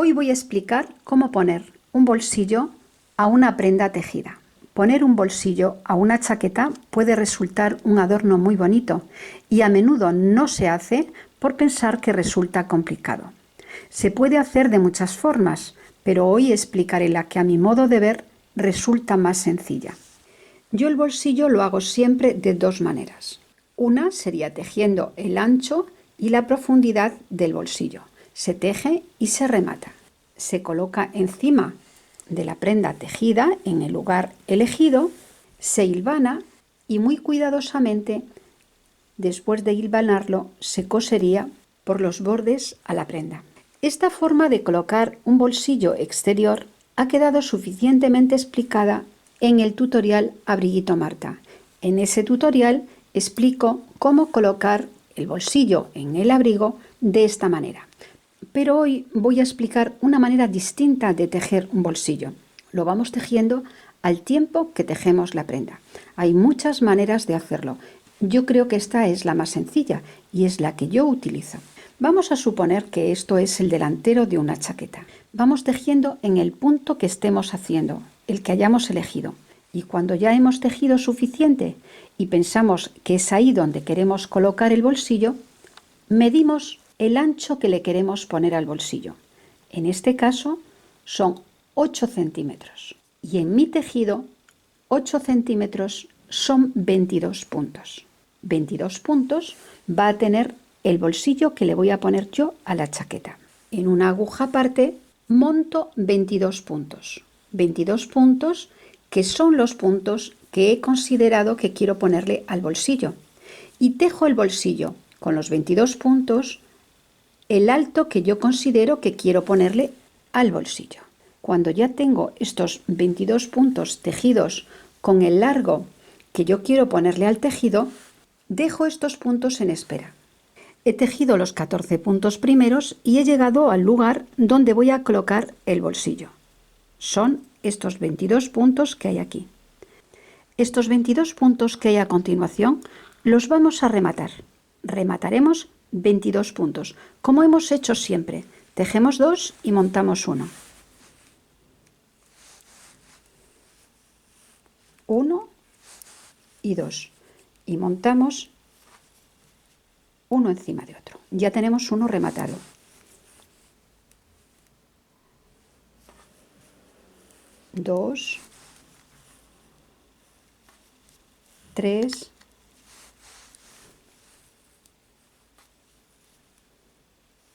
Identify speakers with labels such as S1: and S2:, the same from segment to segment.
S1: Hoy voy a explicar cómo poner un bolsillo a una prenda tejida. Poner un bolsillo a una chaqueta puede resultar un adorno muy bonito y a menudo no se hace por pensar que resulta complicado. Se puede hacer de muchas formas, pero hoy explicaré la que a mi modo de ver resulta más sencilla. Yo el bolsillo lo hago siempre de dos maneras. Una sería tejiendo el ancho y la profundidad del bolsillo. Se teje y se remata. Se coloca encima de la prenda tejida en el lugar elegido, se hilvana y muy cuidadosamente, después de hilvanarlo, se cosería por los bordes a la prenda. Esta forma de colocar un bolsillo exterior ha quedado suficientemente explicada en el tutorial Abriguito Marta. En ese tutorial explico cómo colocar el bolsillo en el abrigo de esta manera. Pero hoy voy a explicar una manera distinta de tejer un bolsillo. Lo vamos tejiendo al tiempo que tejemos la prenda. Hay muchas maneras de hacerlo. Yo creo que esta es la más sencilla y es la que yo utilizo. Vamos a suponer que esto es el delantero de una chaqueta. Vamos tejiendo en el punto que estemos haciendo, el que hayamos elegido. Y cuando ya hemos tejido suficiente y pensamos que es ahí donde queremos colocar el bolsillo, medimos el ancho que le queremos poner al bolsillo. En este caso son 8 centímetros. Y en mi tejido, 8 centímetros son 22 puntos. 22 puntos va a tener el bolsillo que le voy a poner yo a la chaqueta. En una aguja aparte monto 22 puntos. 22 puntos que son los puntos que he considerado que quiero ponerle al bolsillo. Y tejo el bolsillo con los 22 puntos el alto que yo considero que quiero ponerle al bolsillo. Cuando ya tengo estos 22 puntos tejidos con el largo que yo quiero ponerle al tejido, dejo estos puntos en espera. He tejido los 14 puntos primeros y he llegado al lugar donde voy a colocar el bolsillo. Son estos 22 puntos que hay aquí. Estos 22 puntos que hay a continuación los vamos a rematar. Remataremos 22 puntos, como hemos hecho siempre. Tejemos 2 y montamos 1. 1 y 2. Y montamos uno encima de otro. Ya tenemos uno rematado. Dos, 3,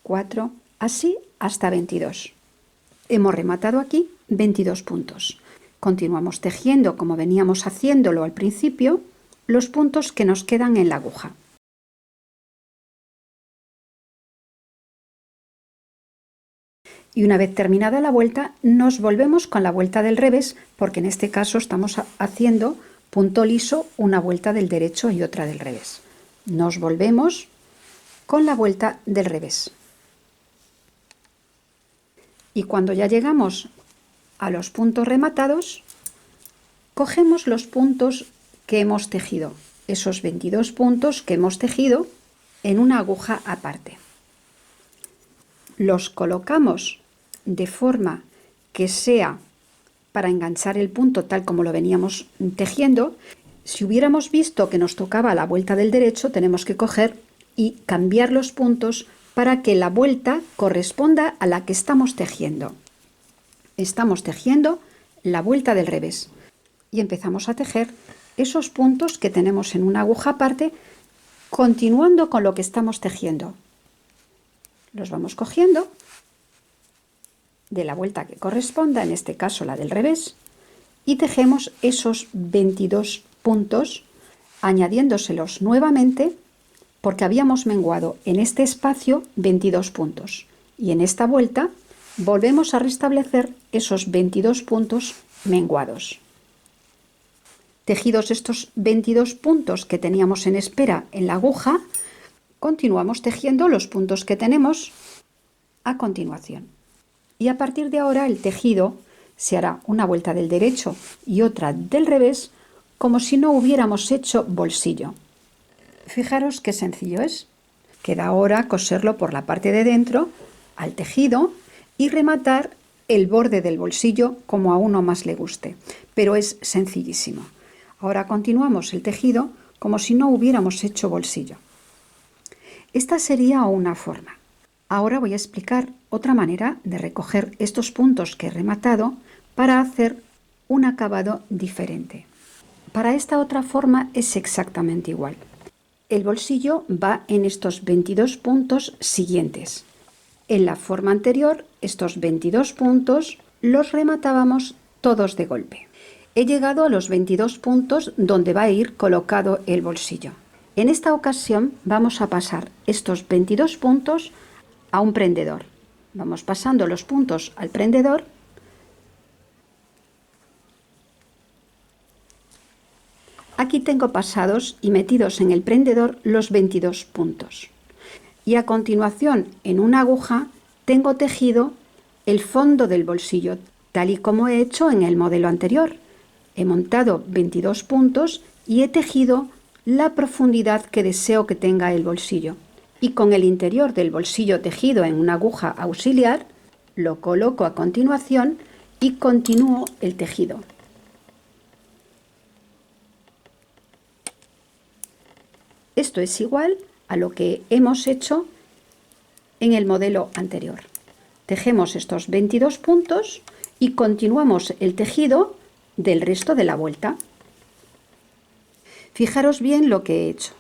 S1: 4, así hasta 22. Hemos rematado aquí 22 puntos. Continuamos tejiendo como veníamos haciéndolo al principio, los puntos que nos quedan en la aguja. Y una vez terminada la vuelta, nos volvemos con la vuelta del revés, porque en este caso estamos haciendo punto liso, una vuelta del derecho y otra del revés. Nos volvemos con la vuelta del revés. Y cuando ya llegamos a los puntos rematados, cogemos los puntos que hemos tejido, esos 22 puntos que hemos tejido en una aguja aparte. Los colocamos de forma que sea para enganchar el punto tal como lo veníamos tejiendo. Si hubiéramos visto que nos tocaba la vuelta del derecho, tenemos que coger y cambiar los puntos para que la vuelta corresponda a la que estamos tejiendo. Estamos tejiendo la vuelta del revés y empezamos a tejer esos puntos que tenemos en una aguja aparte, continuando con lo que estamos tejiendo. Los vamos cogiendo de la vuelta que corresponda, en este caso la del revés, y tejemos esos 22 puntos añadiéndoselos nuevamente porque habíamos menguado en este espacio 22 puntos y en esta vuelta volvemos a restablecer esos 22 puntos menguados. Tejidos estos 22 puntos que teníamos en espera en la aguja, continuamos tejiendo los puntos que tenemos a continuación. Y a partir de ahora el tejido se hará una vuelta del derecho y otra del revés, como si no hubiéramos hecho bolsillo. Fijaros qué sencillo es. Queda ahora coserlo por la parte de dentro al tejido y rematar el borde del bolsillo como a uno más le guste, pero es sencillísimo. Ahora continuamos el tejido como si no hubiéramos hecho bolsillo. Esta sería una forma. Ahora voy a explicar otra manera de recoger estos puntos que he rematado para hacer un acabado diferente. Para esta otra forma es exactamente igual. El bolsillo va en estos 22 puntos siguientes. En la forma anterior, estos 22 puntos los rematábamos todos de golpe. He llegado a los 22 puntos donde va a ir colocado el bolsillo. En esta ocasión vamos a pasar estos 22 puntos a un prendedor. Vamos pasando los puntos al prendedor. Aquí tengo pasados y metidos en el prendedor los 22 puntos. Y a continuación, en una aguja, tengo tejido el fondo del bolsillo, tal y como he hecho en el modelo anterior. He montado 22 puntos y he tejido la profundidad que deseo que tenga el bolsillo. Y con el interior del bolsillo tejido en una aguja auxiliar, lo coloco a continuación y continúo el tejido. Esto es igual a lo que hemos hecho en el modelo anterior. Tejemos estos 22 puntos y continuamos el tejido del resto de la vuelta. Fijaros bien lo que he hecho.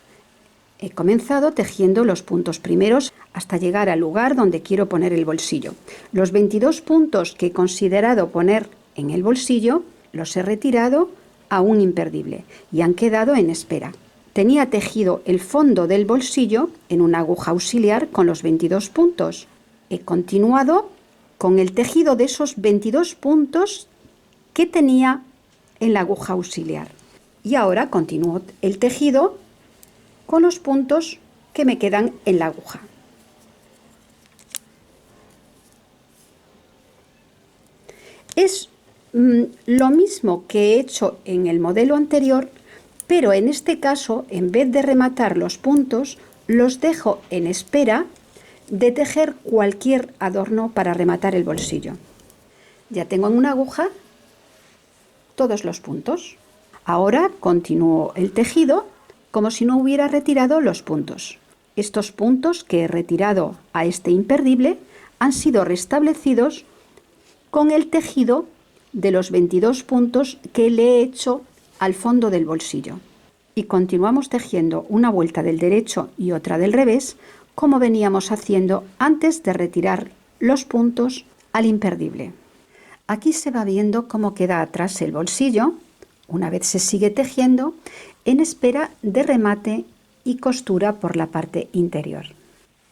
S1: He comenzado tejiendo los puntos primeros hasta llegar al lugar donde quiero poner el bolsillo. Los 22 puntos que he considerado poner en el bolsillo los he retirado a un imperdible y han quedado en espera. Tenía tejido el fondo del bolsillo en una aguja auxiliar con los 22 puntos. He continuado con el tejido de esos 22 puntos que tenía en la aguja auxiliar. Y ahora continúo el tejido con los puntos que me quedan en la aguja. Es lo mismo que he hecho en el modelo anterior, pero en este caso, en vez de rematar los puntos, los dejo en espera de tejer cualquier adorno para rematar el bolsillo. Ya tengo en una aguja todos los puntos. Ahora continúo el tejido como si no hubiera retirado los puntos. Estos puntos que he retirado a este imperdible han sido restablecidos con el tejido de los 22 puntos que le he hecho al fondo del bolsillo. Y continuamos tejiendo una vuelta del derecho y otra del revés, como veníamos haciendo antes de retirar los puntos al imperdible. Aquí se va viendo cómo queda atrás el bolsillo, una vez se sigue tejiendo, en espera de remate y costura por la parte interior.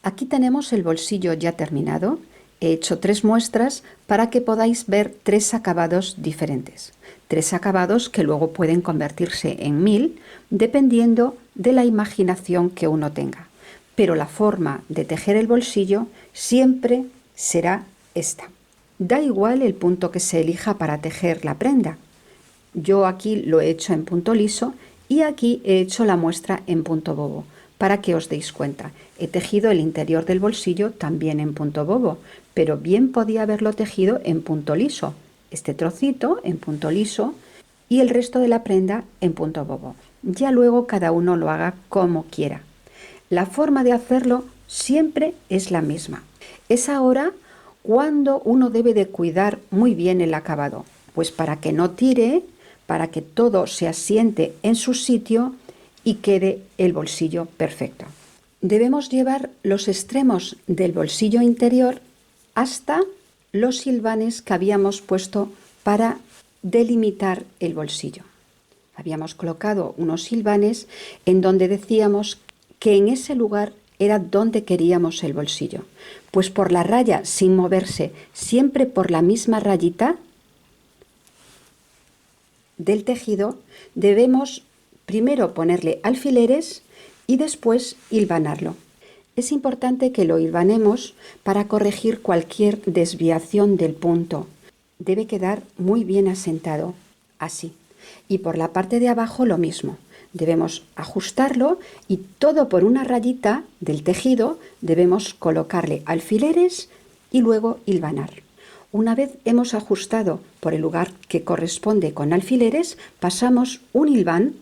S1: Aquí tenemos el bolsillo ya terminado. He hecho 3 muestras para que podáis ver 3 acabados diferentes. 3 acabados que luego pueden convertirse en 1000 dependiendo de la imaginación que uno tenga. Pero la forma de tejer el bolsillo siempre será esta. Da igual el punto que se elija para tejer la prenda. Yo aquí lo he hecho en punto liso y aquí he hecho la muestra en punto bobo. Para que os deis cuenta, he tejido el interior del bolsillo también en punto bobo, pero bien podía haberlo tejido en punto liso. Este trocito en punto liso y el resto de la prenda en punto bobo. Ya luego cada uno lo haga como quiera. La forma de hacerlo siempre es la misma. Es ahora cuando uno debe de cuidar muy bien el acabado, pues para que no tire, para que todo se asiente en su sitio y quede el bolsillo perfecto. Debemos llevar los extremos del bolsillo interior hasta los silbanes que habíamos puesto para delimitar el bolsillo. Habíamos colocado unos silbanes en donde decíamos que en ese lugar era donde queríamos el bolsillo. Pues por la raya, sin moverse, siempre por la misma rayita del tejido, debemos primero ponerle alfileres y después hilvanarlo. Es importante que lo hilvanemos para corregir cualquier desviación del punto. Debe quedar muy bien asentado, así. Y por la parte de abajo lo mismo. Debemos ajustarlo y todo por una rayita del tejido debemos colocarle alfileres y luego hilvanar. Una vez hemos ajustado por el lugar que corresponde con alfileres, pasamos un hilván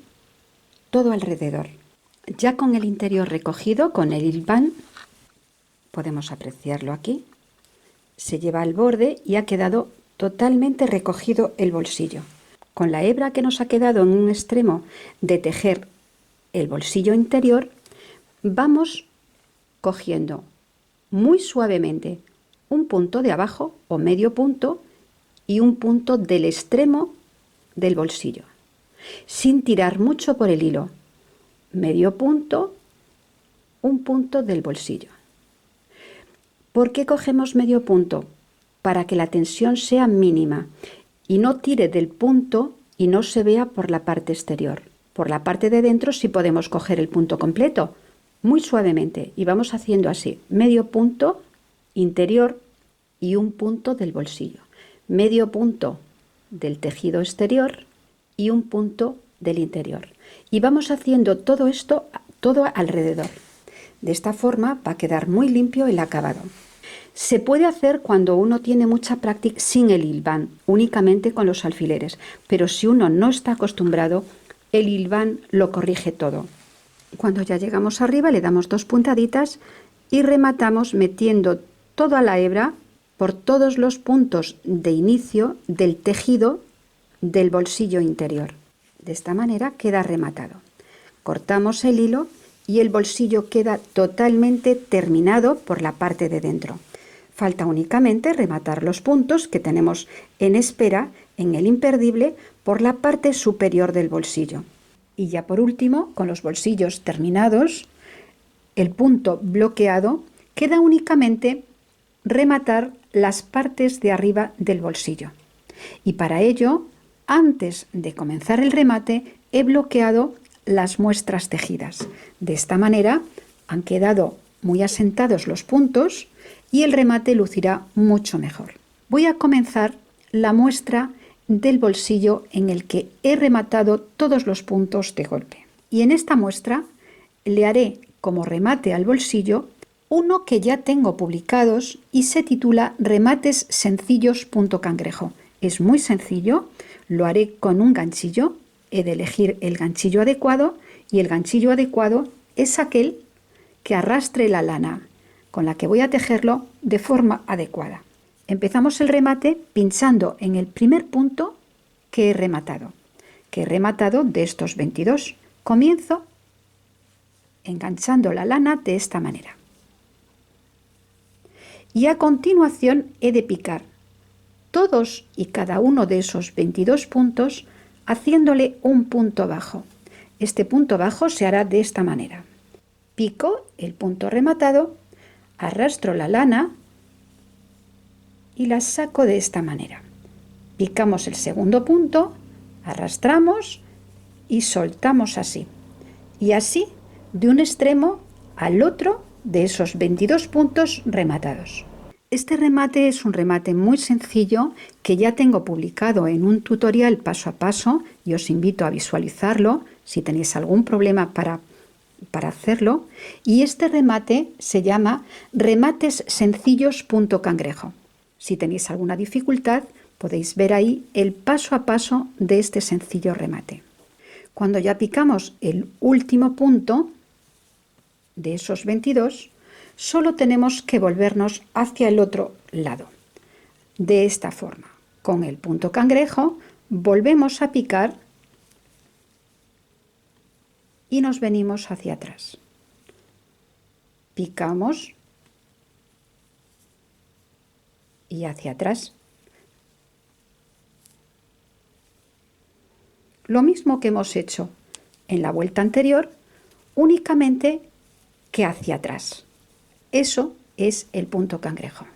S1: todo alrededor. Ya con el interior recogido, con el hilván, podemos apreciarlo aquí, se lleva al borde y ha quedado totalmente recogido el bolsillo. Con la hebra que nos ha quedado en un extremo de tejer el bolsillo interior, vamos cogiendo muy suavemente un punto de abajo o medio punto y un punto del extremo del bolsillo, sin tirar mucho por el hilo. Medio punto, un punto del bolsillo. ¿Por qué cogemos medio punto? Para que la tensión sea mínima y no tire del punto y no se vea por la parte exterior. Por la parte de dentro sí podemos coger el punto completo, muy suavemente, y vamos haciendo así, medio punto interior y un punto del bolsillo, medio punto del tejido exterior y un punto del interior. Y vamos haciendo todo esto, todo alrededor. De esta forma va a quedar muy limpio el acabado. Se puede hacer cuando uno tiene mucha práctica sin el hilván, únicamente con los alfileres, pero si uno no está acostumbrado, el hilván lo corrige todo. Cuando ya llegamos arriba le damos 2 puntaditas y rematamos metiendo toda la hebra por todos los puntos de inicio del tejido del bolsillo interior. De esta manera queda rematado. Cortamos el hilo y el bolsillo queda totalmente terminado por la parte de dentro. Falta únicamente rematar los puntos que tenemos en espera en el imperdible por la parte superior del bolsillo. Y ya por último, con los bolsillos terminados, el punto bloqueado, queda únicamente rematar las partes de arriba del bolsillo. Y para ello, antes de comenzar el remate, he bloqueado las muestras tejidas. De esta manera han quedado muy asentados los puntos y el remate lucirá mucho mejor. Voy a comenzar la muestra del bolsillo en el que he rematado todos los puntos de golpe. Y en esta muestra le haré como remate al bolsillo uno que ya tengo publicados y se titula Remates sencillos .cangrejo. Es muy sencillo, lo haré con un ganchillo, he de elegir el ganchillo adecuado y el ganchillo adecuado es aquel que arrastre la lana con la que voy a tejerlo de forma adecuada. Empezamos el remate pinchando en el primer punto que he rematado de estos 22. Comienzo enganchando la lana de esta manera. Y a continuación he de picar todos y cada uno de esos 22 puntos haciéndole un punto bajo. Este punto bajo se hará de esta manera. Pico el punto rematado, arrastro la lana y la saco de esta manera. Picamos el segundo punto, arrastramos y soltamos así. Y así de un extremo al otro de esos 22 puntos rematados. Este remate es un remate muy sencillo que ya tengo publicado en un tutorial paso a paso y os invito a visualizarlo si tenéis algún problema para hacerlo. Y este remate se llama Remates sencillos .cangrejo. Si tenéis alguna dificultad, podéis ver ahí el paso a paso de este sencillo remate. Cuando ya picamos el último punto de esos 22, solo tenemos que volvernos hacia el otro lado. De esta forma, con el punto cangrejo, volvemos a picar y nos venimos hacia atrás. Picamos y hacia atrás. Lo mismo que hemos hecho en la vuelta anterior, únicamente que hacia atrás. Eso es el punto cangrejo.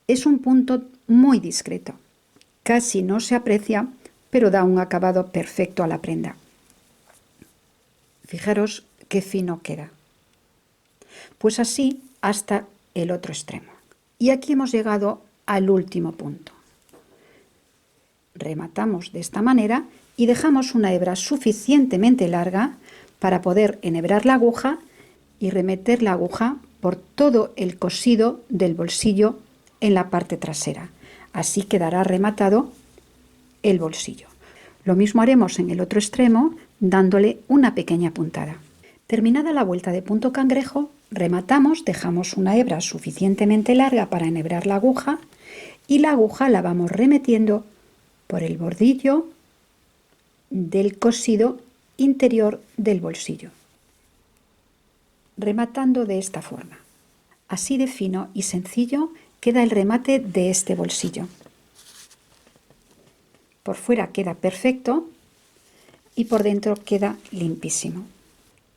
S1: Es un punto muy discreto. Casi no se aprecia, pero da un acabado perfecto a la prenda. Fijaros qué fino queda. Pues así hasta el otro extremo. Y aquí hemos llegado al último punto. Rematamos de esta manera y dejamos una hebra suficientemente larga para poder enhebrar la aguja y remeter la aguja por todo el cosido del bolsillo en la parte trasera. Así quedará rematado el bolsillo. Lo mismo haremos en el otro extremo, dándole una pequeña puntada. Terminada la vuelta de punto cangrejo, rematamos, dejamos una hebra suficientemente larga para enhebrar la aguja y la aguja la vamos remetiendo por el bordillo del cosido interior del bolsillo, rematando de esta forma. Así de fino y sencillo queda el remate de este bolsillo. Por fuera queda perfecto y por dentro queda limpísimo.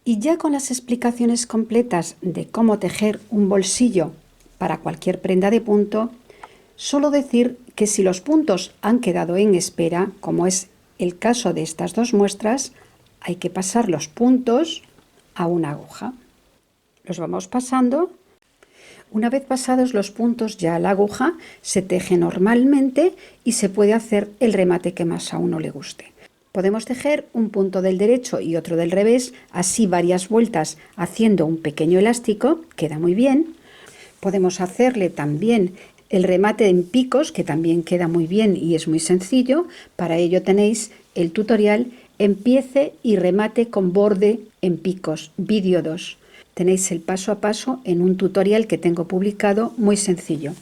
S1: Y ya con las explicaciones completas de cómo tejer un bolsillo para cualquier prenda de punto, solo decir que si los puntos han quedado en espera, como es el caso de estas dos muestras, hay que pasar los puntos a una aguja. Los vamos pasando. Una vez pasados los puntos ya a la aguja, se teje normalmente y se puede hacer el remate que más a uno le guste. Podemos tejer un punto del derecho y otro del revés, así varias vueltas haciendo un pequeño elástico, queda muy bien. Podemos hacerle también el remate en picos, que también queda muy bien y es muy sencillo. Para ello tenéis el tutorial Empiece y remate con borde en picos, vídeo 2. Tenéis el paso a paso en un tutorial que tengo publicado, muy sencillo.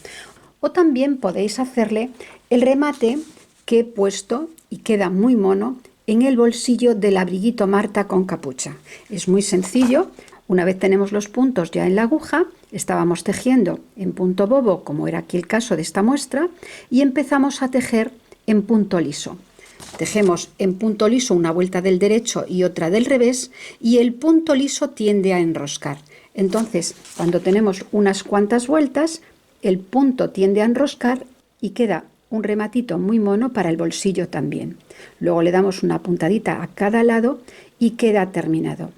S1: O también podéis hacerle el remate que he puesto y queda muy mono en el bolsillo del abriguito Marta con capucha. Es muy sencillo. Una vez tenemos los puntos ya en la aguja, estábamos tejiendo en punto bobo, como era aquí el caso de esta muestra, y empezamos a tejer en punto liso. Tejemos en punto liso una vuelta del derecho y otra del revés, y el punto liso tiende a enroscar. Entonces, cuando tenemos unas cuantas vueltas, el punto tiende a enroscar y queda un rematito muy mono para el bolsillo también. Luego le damos una puntadita a cada lado y queda terminado.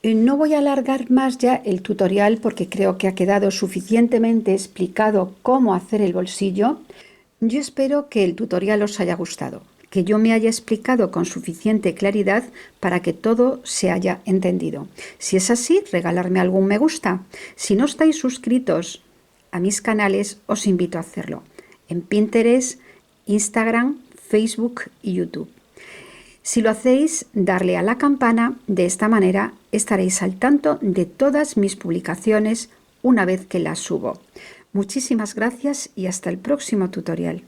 S1: No voy a alargar más ya el tutorial porque creo que ha quedado suficientemente explicado cómo hacer el bolsillo. Yo espero que el tutorial os haya gustado, que yo me haya explicado con suficiente claridad para que todo se haya entendido. Si es así, regalarme algún me gusta. Si no estáis suscritos a mis canales, os invito a hacerlo en Pinterest, Instagram, Facebook y YouTube. Si lo hacéis, darle a la campana, de esta manera estaréis al tanto de todas mis publicaciones una vez que las subo. Muchísimas gracias y hasta el próximo tutorial.